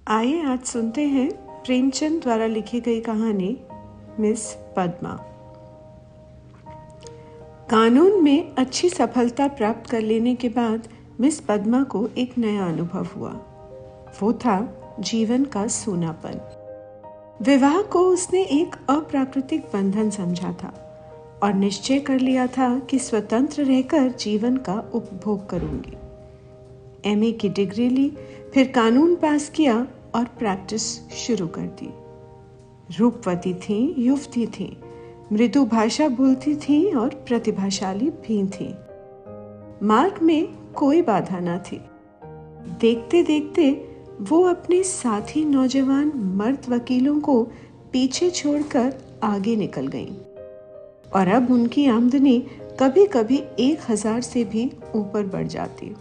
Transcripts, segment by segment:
आइए आज सुनते हैं प्रेमचंद द्वारा लिखी गई कहानी मिस पद्मा। कानून में अच्छी सफलता प्राप्त कर लेने के बाद मिस पद्मा को एक नया अनुभव हुआ। वो था जीवन का सूनापन। विवाह को उसने एक अप्राकृतिक बंधन समझा था और निश्चय कर लिया था कि स्वतंत्र रहकर जीवन का उपभोग करूंगी। एमए की डिग्री ली, फिर कानून पास किया और प्रैक्टिस शुरू कर दी। रूपवती थी, युवती थी, मृदु भाषा बोलती थी और प्रतिभाशाली भी थी। मार्ग में कोई बाधा न थी। देखते देखते वो अपने साथी नौजवान मर्द वकीलों को पीछे छोड़कर आगे निकल गईं और अब उनकी आमदनी कभी कभी 1000 से भी ऊपर बढ़ जाती।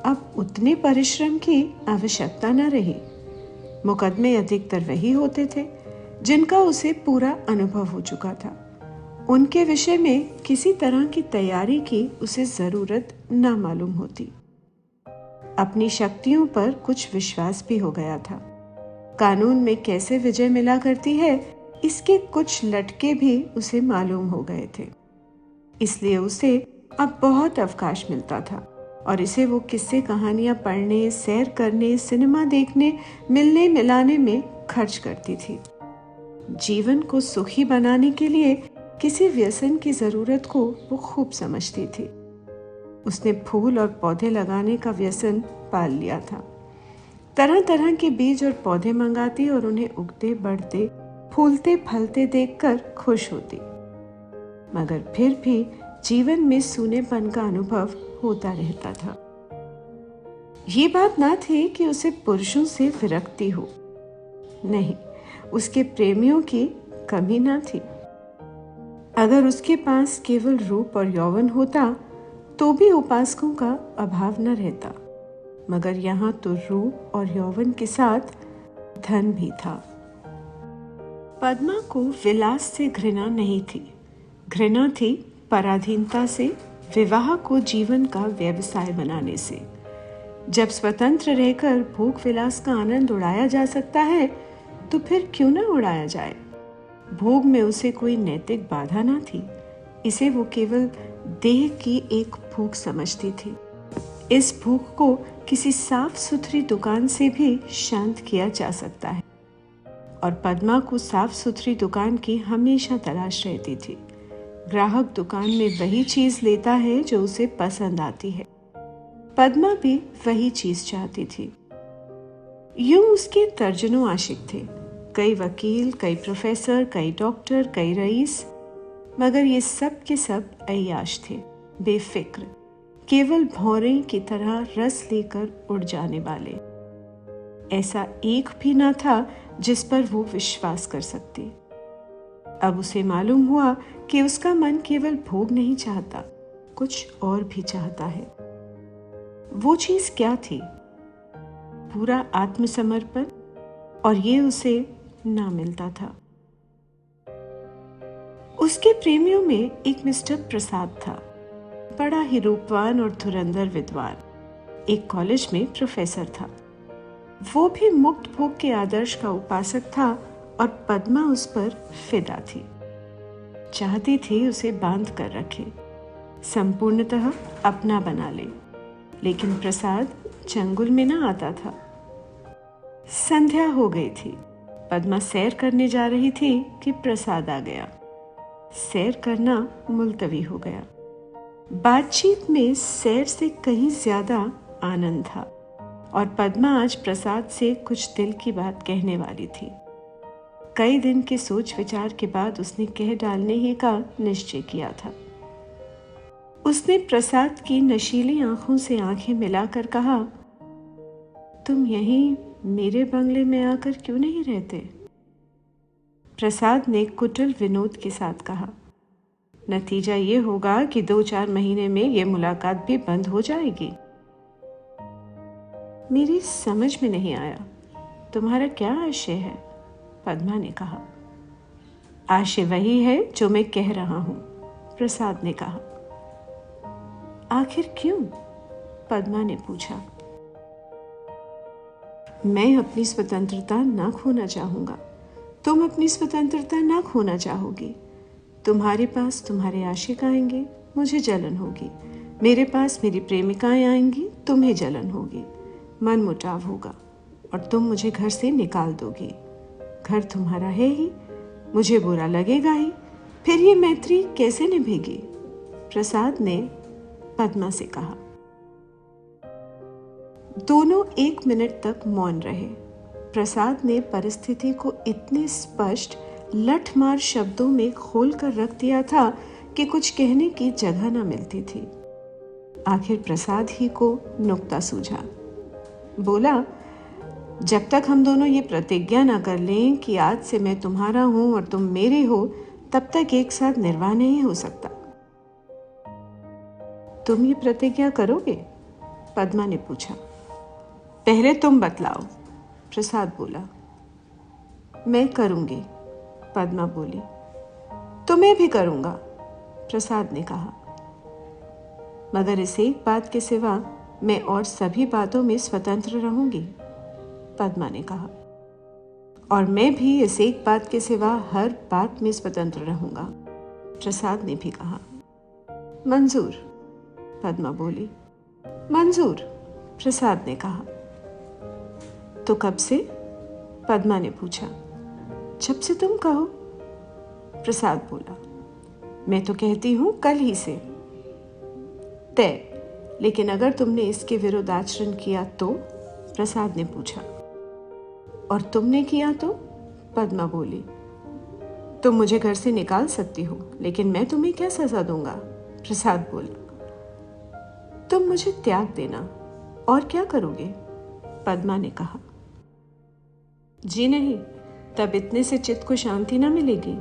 अब उतने परिश्रम की आवश्यकता न रही। मुकदमे अधिकतर वही होते थे जिनका उसे पूरा अनुभव हो चुका था। उनके विषय में किसी तरह की तैयारी की उसे जरूरत ना मालूम होती। अपनी शक्तियों पर कुछ विश्वास भी हो गया था। कानून में कैसे विजय मिला करती है, इसके कुछ लटके भी उसे मालूम हो गए थे। इसलिए उसे अब बहुत अवकाश मिलता था और इसे वो किस्से कहानियां पढ़ने, सैर करने, सिनेमा देखने, मिलने मिलाने में खर्च करती थी। जीवन को सुखी बनाने के लिए किसी व्यसन की जरूरत को वो खूब समझती थी। उसने फूल और पौधे लगाने का व्यसन पाल लिया था। तरह तरह के बीज और पौधे मंगाती और उन्हें उगते, बढ़ते, फूलते, फलते देखकर खुश होती। मगर फिर भी जीवन में सूनेपन का अनुभव होता रहता था। ये बात ना थी कि उसे पुरुषों से विरक्ति हो, नहीं, उसके प्रेमियों की कमी ना थी। अगर उसके पास केवल रूप और यौवन होता तो भी उपासकों का अभाव न रहता। मगर यहाँ तो रूप और यौवन के साथ धन भी था। पद्मा को विलास से घृणा नहीं थी। घृणा थी पराधीनता से, विवाह को जीवन का व्यवसाय बनाने से। जब स्वतंत्र रहकर भोग विलास का आनंद उड़ाया जा सकता है तो फिर क्यों ना उड़ाया जाए। भोग में उसे कोई नैतिक बाधा ना थी। इसे वो केवल देह की एक भूख समझती थी। इस भूख को किसी साफ सुथरी दुकान से भी शांत किया जा सकता है और पद्मा को साफ सुथरी दुकान की हमेशा तलाश रहती थी। ग्राहक दुकान में वही चीज लेता है जो उसे पसंद आती है। पद्मा भी वही चीज चाहती थी। यूं उसके दर्जनों आशिक थे, कई वकील, कई प्रोफेसर, कई डॉक्टर, कई रईस। मगर ये सब के सब अय्याश थे, बेफिक्र, केवल भौरे की तरह रस लेकर उड़ जाने वाले। ऐसा एक भी ना था जिस पर वो विश्वास कर सकती। अब उसे मालूम हुआ कि उसका मन केवल भोग नहीं चाहता, कुछ और भी चाहता है। वो चीज क्या थी? पूरा आत्मसमर्पण, और ये उसे ना मिलता था। उसके प्रेमियों में एक मिस्टर प्रसाद था, बड़ा ही रूपवान और धुरंधर विद्वान। एक कॉलेज में प्रोफेसर था। वो भी मुक्त भोग के आदर्श का उपासक था और पद्मा उस पर फिदा थी। चाहती थी उसे बांध कर रखे, संपूर्णतः अपना बना ले। लेकिन प्रसाद चंगुल में ना आता था। संध्या हो गई थी। पद्मा सैर करने जा रही थी कि प्रसाद आ गया। सैर करना मुलतवी हो गया। बातचीत में सैर से कहीं ज्यादा आनंद था और पद्मा आज प्रसाद से कुछ दिल की बात कहने वाली थी। कई दिन के सोच विचार के बाद उसने कह डालने ही का निश्चय किया था। उसने प्रसाद की नशीली आंखों से आंखें मिलाकर कहा, तुम यहीं मेरे बंगले में आकर क्यों नहीं रहते? प्रसाद ने कुटिल विनोद के साथ कहा, नतीजा ये होगा कि 2-4 महीने में ये मुलाकात भी बंद हो जाएगी। मेरी समझ में नहीं आया, तुम्हारा क्या आशय है? पद्मा ने कहा। आशय वही है जो मैं कह रहा हूं, प्रसाद ने कहा। आखिर क्यों? पद्मा ने पूछा। मैं अपनी स्वतंत्रता ना खोना चाहूँगा, तुम अपनी स्वतंत्रता ना खोना चाहोगी। तुम्हारे पास तुम्हारे आशिक आएंगे, मुझे जलन होगी। मेरे पास मेरी प्रेमिकाएं आएंगी, तुम्हें जलन होगी। मनमुटाव होगा और तुम मुझे घर से निकाल दोगी। घर तुम्हारा है ही, मुझे बुरा लगेगा ही, फिर ये मैत्री कैसे निभेगी? प्रसाद ने पद्मा से कहा। दोनों 1 मिनट तक मौन रहे। प्रसाद ने परिस्थिति को इतने स्पष्ट लठमार शब्दों में खोल कर रख दिया था कि कुछ कहने की जगह न मिलती थी। आखिर प्रसाद ही को नुक्ता सूझा। बोला, जब तक हम दोनों ये प्रतिज्ञा न कर लें कि आज से मैं तुम्हारा हूं और तुम मेरे हो, तब तक एक साथ निर्वाह नहीं हो सकता। तुम ये प्रतिज्ञा करोगे? पद्मा ने पूछा। पहले तुम बतलाओ, प्रसाद बोला। मैं करूंगी, पद्मा बोली। तो मैं भी करूंगा, प्रसाद ने कहा। मगर इस एक बात के सिवा मैं और सभी बातों में स्वतंत्र रहूंगी, पद्मा ने कहा। और मैं भी इस एक बात के सिवा हर बात में स्वतंत्र रहूंगा, प्रसाद ने भी कहा। मंजूर, पद्मा बोली। मंजूर, प्रसाद ने कहा। तो कब से? पद्मा ने पूछा। जब से तुम कहो, प्रसाद बोला। मैं तो कहती हूं कल ही से। तय, लेकिन अगर तुमने इसके विरुद्ध आचरण किया तो? प्रसाद ने पूछा। और तुमने किया तो? पद्मा बोली। तुम मुझे घर से निकाल सकती हो, लेकिन मैं तुम्हें क्या सजा दूंगा? प्रसाद बोला। तुम मुझे त्याग देना, और क्या करोगे? पद्मा ने कहा। जी नहीं, तब इतने से चित्त को शांति ना मिलेगी।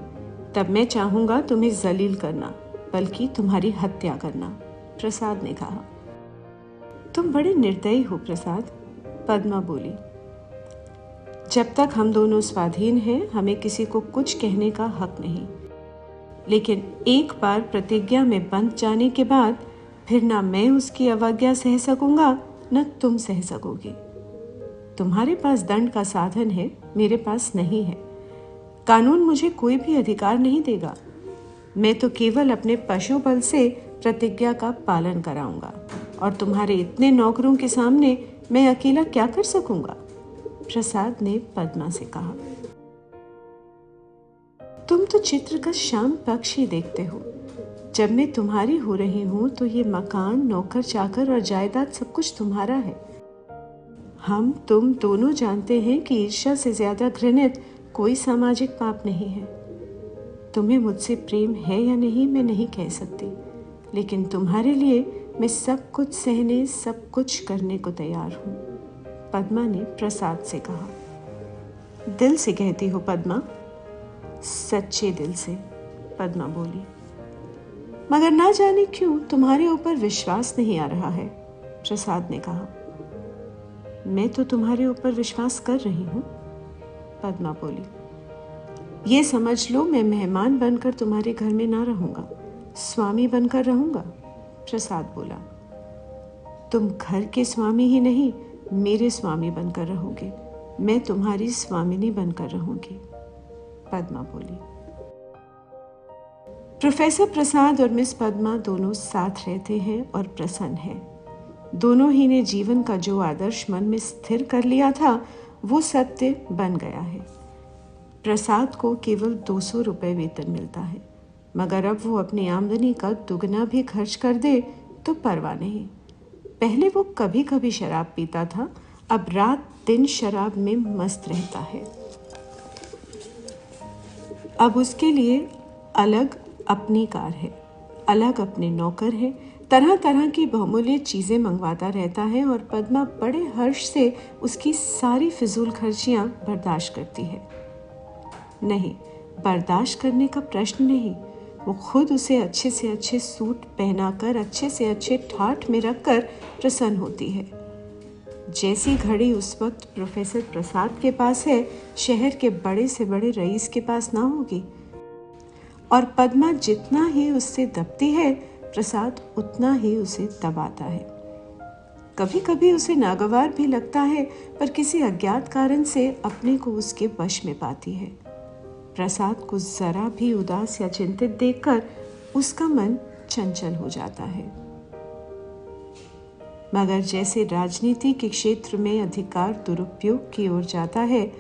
तब मैं चाहूंगा तुम्हें जलील करना, बल्कि तुम्हारी हत्या करना, प्रसाद ने कहा। तुम बड़े निर्दयी हो प्रसाद, पद्मा बोली। जब तक हम दोनों स्वाधीन हैं, हमें किसी को कुछ कहने का हक नहीं। लेकिन एक बार प्रतिज्ञा में बंध जाने के बाद फिर ना मैं उसकी अवज्ञा सह सकूंगा, न तुम सह सकोगी। तुम्हारे पास दंड का साधन है, मेरे पास नहीं है। कानून मुझे कोई भी अधिकार नहीं देगा। मैं तो केवल अपने पशु बल से प्रतिज्ञा का पालन कराऊंगा, और तुम्हारे इतने नौकरों के सामने मैं अकेला क्या कर सकूंगा? प्रसाद ने पद्मा से कहा। तुम तो चित्र का शाम पक्ष ही देखते हो। जब मैं तुम्हारी हो रही हूं तो ये मकान, नौकर चाकर और जायदाद सब कुछ तुम्हारा है। हम तुम दोनों जानते हैं कि ईर्ष्या से ज्यादा घृणित कोई सामाजिक पाप नहीं है। तुम्हें मुझसे प्रेम है या नहीं मैं नहीं कह सकती, लेकिन तुम्हारे लिए मैं सब कुछ सहने, सब कुछ करने को तैयार हूँ, पद्मा ने प्रसाद से कहा। दिल से कहती हो पद्मा? सच्चे दिल से, पद्मा बोली। मगर ना जाने क्यों तुम्हारे ऊपर विश्वास नहीं आ रहा है, प्रसाद ने कहा। मैं तो तुम्हारे ऊपर विश्वास कर रही हूँ, पद्मा बोली। ये समझ लो, मैं मेहमान बनकर तुम्हारे घर में ना रहूंगा, स्वामी बनकर रहूंगा, प्रसाद बोला। तुम घर के स्वामी ही नहीं, मेरे स्वामी बनकर रहोगे। मैं तुम्हारी स्वामिनी बनकर रहूंगी, पद्मा बोली। प्रोफेसर प्रसाद और मिस पद्मा दोनों साथ रहते हैं और प्रसन्न हैं। दोनों ही ने जीवन का जो आदर्श मन में स्थिर कर लिया था वो सत्य बन गया है। प्रसाद को केवल 200 रुपये वेतन मिलता है, मगर अब वो अपनी आमदनी का दुगना भी खर्च कर दे तो परवाह नहीं। पहले वो कभी कभी शराब पीता था, अब रात दिन शराब में मस्त रहता है। अब उसके लिए अलग अपनी कार है, अलग अपने नौकर हैं, तरह तरह की बहुमूल्य चीज़ें मंगवाता रहता है और पद्मा बड़े हर्ष से उसकी सारी फिजूल खर्चियाँ बर्दाश्त करती है। नहीं, बर्दाश्त करने का प्रश्न नहीं, वो खुद उसे अच्छे से अच्छे सूट पहनाकर, अच्छे से अच्छे ठाठ में रखकर प्रसन्न होती है। जैसी घड़ी उस वक्त प्रोफेसर प्रसाद के पास है, शहर के बड़े से बड़े रईस के पास ना होगी। और पद्मा जितना ही उससे दबती है, प्रसाद उतना ही उसे दबाता है। कभी कभी उसे नागवार भी लगता है, पर किसी अज्ञात कारण से अपने को उसके वश में पाती है। प्रसाद को जरा भी उदास या चिंतित देखकर उसका मन चंचल हो जाता है। मगर जैसे राजनीति के क्षेत्र में अधिकार दुरुपयोग की ओर जाता है,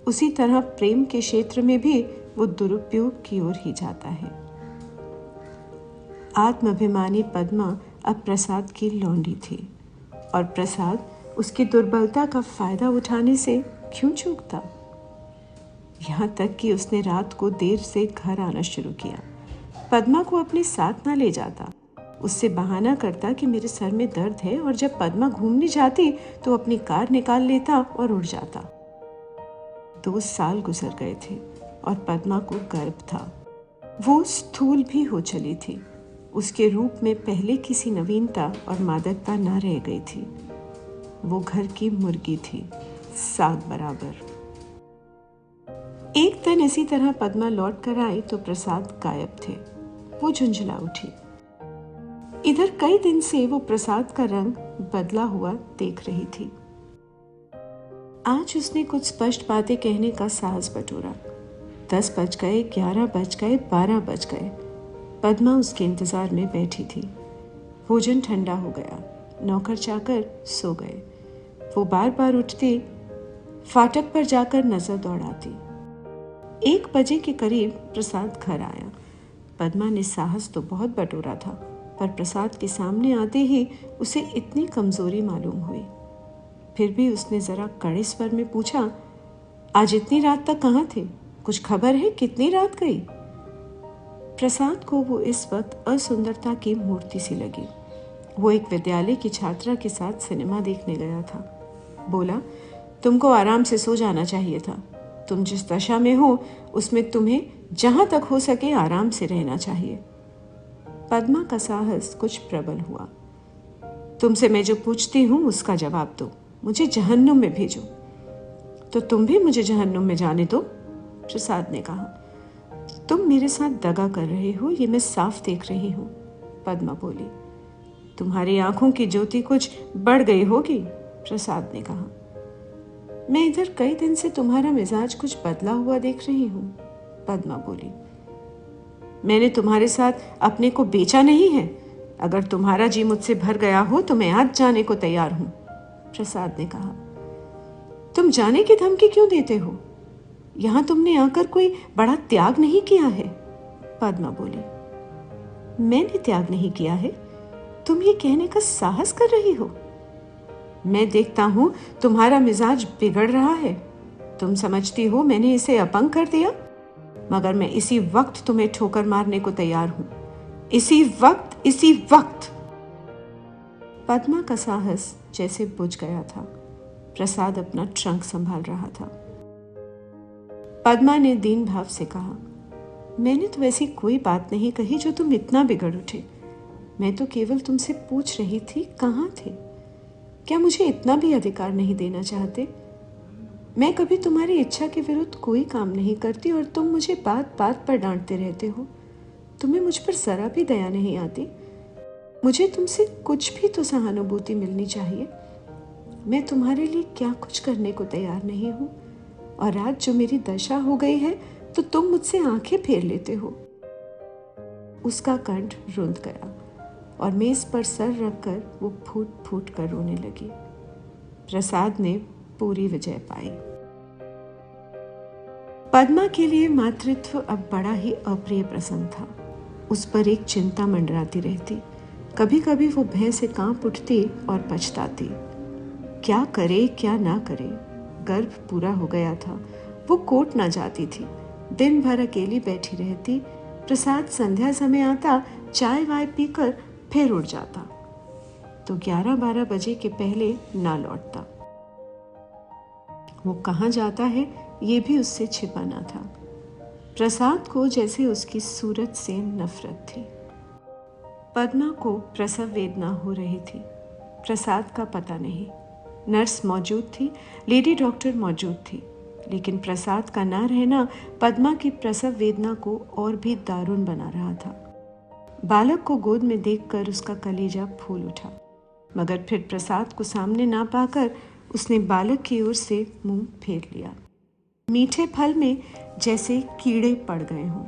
उसी तरह प्रेम के क्षेत्र में भी वो दुरुपयोग की ओर ही जाता है। आत्माभिमानी पद्मा अब प्रसाद की लौंडी थी और प्रसाद उसकी दुर्बलता का फायदा उठाने से क्यों चूकता। यहाँ तक कि उसने रात को देर से घर आना शुरू किया। पद्मा को अपने साथ ना ले जाता, उससे बहाना करता कि मेरे सर में दर्द है, और जब पद्मा घूमने जाती तो अपनी कार निकाल लेता और उड़ जाता। 2 साल गुजर गए थे और पद्मा को गर्व था। वो स्थूल भी हो चली थी। उसके रूप में पहले किसी नवीनता और मादकता न रह गई थी। वो घर की मुर्गी थी, साग बराबर। एक दिन इसी तरह पद्मा लौट कर आई तो प्रसाद गायब थे। वो झुंझला उठी। इधर कई दिन से वो प्रसाद का रंग बदला हुआ देख रही थी। आज उसने कुछ स्पष्ट बातें कहने का साहस बटोरा। 10 बज गए, 11 बज गए, 12 बज गए। पद्मा उसके इंतजार में बैठी थी। भोजन ठंडा हो गया। नौकर चाकर सो गए। वो बार बार उठती, फाटक पर जाकर नजर दौड़ाती। 1 बजे के करीब प्रसाद घर आया। पद्मा ने साहस तो बहुत बटोरा था, पर प्रसाद के सामने आते ही उसे इतनी कमजोरी मालूम हुई। फिर भी उसने जरा कड़े स्वर में पूछा, आज इतनी रात तक कहाँ थे? कुछ खबर है? कितनी रात गई? प्रसाद को वो इस वक्त असुंदरता की मूर्ति सी लगी। वो एक विद्यालय की छात्रा के साथ सिनेमा देखने गया था। बोला, तुमको आराम से सो जाना चाहिए था। तुम जिस दशा में हो उसमें तुम्हें जहां तक हो सके आराम से रहना चाहिए। पद्मा का साहस कुछ प्रबल हुआ। तुमसे मैं जो पूछती हूँ उसका जवाब दो। मुझे जहन्नुम में भेजो। तो तुम भी मुझे जहन्नुम में जाने दो, प्रसाद ने कहा। तुम मेरे साथ दगा कर रहे हो, ये मैं साफ देख रही हूँ, पद्मा बोली। तुम्हारी आंखों की ज्योति कुछ बढ़ गई होगी, प्रसाद ने कहा। मैं इधर कई दिन से तुम्हारा मिजाज कुछ बदला हुआ देख रही हूँ, पद्मा बोली। मैंने तुम्हारे साथ अपने को बेचा नहीं है। अगर तुम्हारा जी मुझसे भर गया हो तो मैं आज जाने को तैयार हूं, प्रसाद ने कहा। तुम जाने की धमकी क्यों देते हो? यहां तुमने आकर कोई बड़ा त्याग नहीं किया है, पद्मा बोली। मैंने त्याग नहीं किया है, तुम ये कहने का साहस कर रही हो। मैं देखता हूं तुम्हारा मिजाज बिगड़ रहा है। तुम समझती हो मैंने इसे अपंग कर दिया, मगर मैं इसी वक्त तुम्हें ठोकर मारने को तैयार हूं। इसी वक्त। पद्मा का साहस जैसे बुझ गया था। प्रसाद अपना ट्रंक संभाल रहा था। पद्मा ने दीन भाव से कहा, मैंने तो ऐसी कोई बात नहीं कही जो तुम इतना बिगड़ उठे। मैं तो केवल तुमसे पूछ रही थी कहाँ थे। क्या मुझे इतना भी अधिकार नहीं देना चाहते? मैं कभी तुम्हारी इच्छा के विरुद्ध कोई काम नहीं करती और तुम मुझे बात बात पर डांटते रहते हो। तुम्हें मुझ पर जरा भी दया नहीं आती। मुझे तुमसे कुछ भी तो सहानुभूति मिलनी चाहिए। मैं तुम्हारे लिए क्या कुछ करने को तैयार नहीं हूँ, और आज जो मेरी दशा हो गई है तो तुम मुझसे आंखें फेर लेते हो। उसका कंठ रुंध गया और मेज पर सर रखकर वो फूट फूट कर रोने लगी। प्रसाद ने पूरी विजय पाई। पद्मा के लिए मातृत्व अब बड़ा ही अप्रिय प्रसंग था। उस पर एक चिंता मंडराती रहती। कभी कभी वो भय से कांप उठती और पछताती। क्या करे क्या ना करे। गर्भ पूरा हो गया था। वो कोर्ट ना जाती थी। दिन भर अकेली बैठी रहती। प्रसाद संध्या समय आता, चाय वाय पीकर फिर उड़ जाता, तो 11-12 बजे के पहले ना लौटता। वो कहाँ जाता है ये भी उससे छिपा ना था। प्रसाद को जैसे उसकी सूरत से नफरत थी। पद्मा को प्रसव वेदना हो रही थी। प्रसाद का पता नहीं। नर्स मौजूद थी, लेडी डॉक्टर मौजूद थी, लेकिन प्रसाद का ना रहना पद्मा की प्रसव वेदना को और भी दारुण बना रहा था। बालक को गोद में देखकर उसका कलेजा फूल उठा। मगर फिर प्रसाद को सामने ना पाकर उसने बालक की ओर से मुंह फेर लिया। मीठे फल में जैसे कीड़े पड़ गए हों।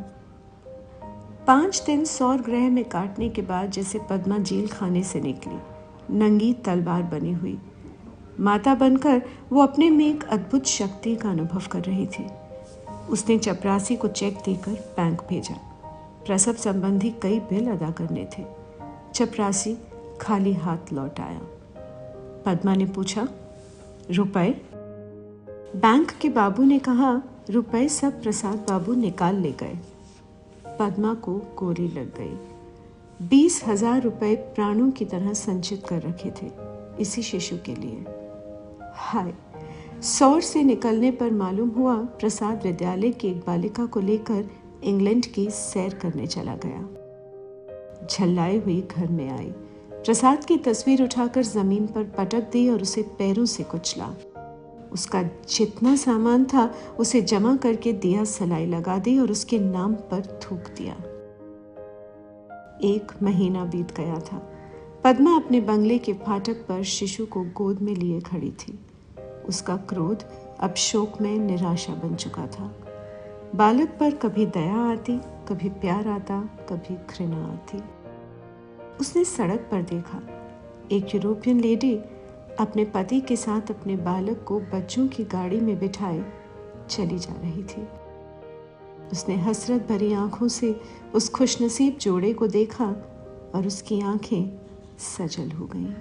5 दिन सौर ग्रह में काटने के बाद जैसे पद्मा जेल खाने से निकली, नंगी तलवार बनी हुई, माता बनकर वो अपने में एक अद्भुत शक्ति का अनुभव कर रही थी। उसने चपरासी को चेक देकर बैंक भेजा। प्रसव संबंधी कई बिल अदा करने थे। चपरासी खाली हाथ लौट आया। पद्मा ने पूछा, रुपए? बैंक के बाबू ने कहा, रुपए सब प्रसाद बाबू निकाल ले गए। पद्मा को गोली लग गई। 20,000 रुपए प्राणों की तरह संचित कर रखे थे इसी शिशु के लिए। हाय, सौर से निकलने पर मालूम हुआ प्रसाद विद्यालय की एक बालिका को लेकर इंग्लैंड की सैर करने चला गया। झल्लाई हुई घर में आई, प्रसाद की तस्वीर उठाकर जमीन पर पटक दी और उसे पैरों से कुचला। उसका जितना सामान था उसे जमा करके दिया सलाई लगा दी और उसके नाम पर थूक दिया। 1 महीना बीत गया था। पद्मा अपने बंगले के फाटक पर शिशु को गोद में लिए खड़ी थी। उसका क्रोध अब शोक में निराशा बन चुका था। बालक पर कभी दया आती, कभी प्यार आता, कभी घृणा आती। उसने सड़क पर देखा, एक यूरोपियन लेडी अपने पति के साथ अपने बालक को बच्चों की गाड़ी में बिठाए चली जा रही थी। उसने हसरत भरी आंखों से उस खुशनसीब जोड़े को देखा और उसकी आंखें सजल हो गईं।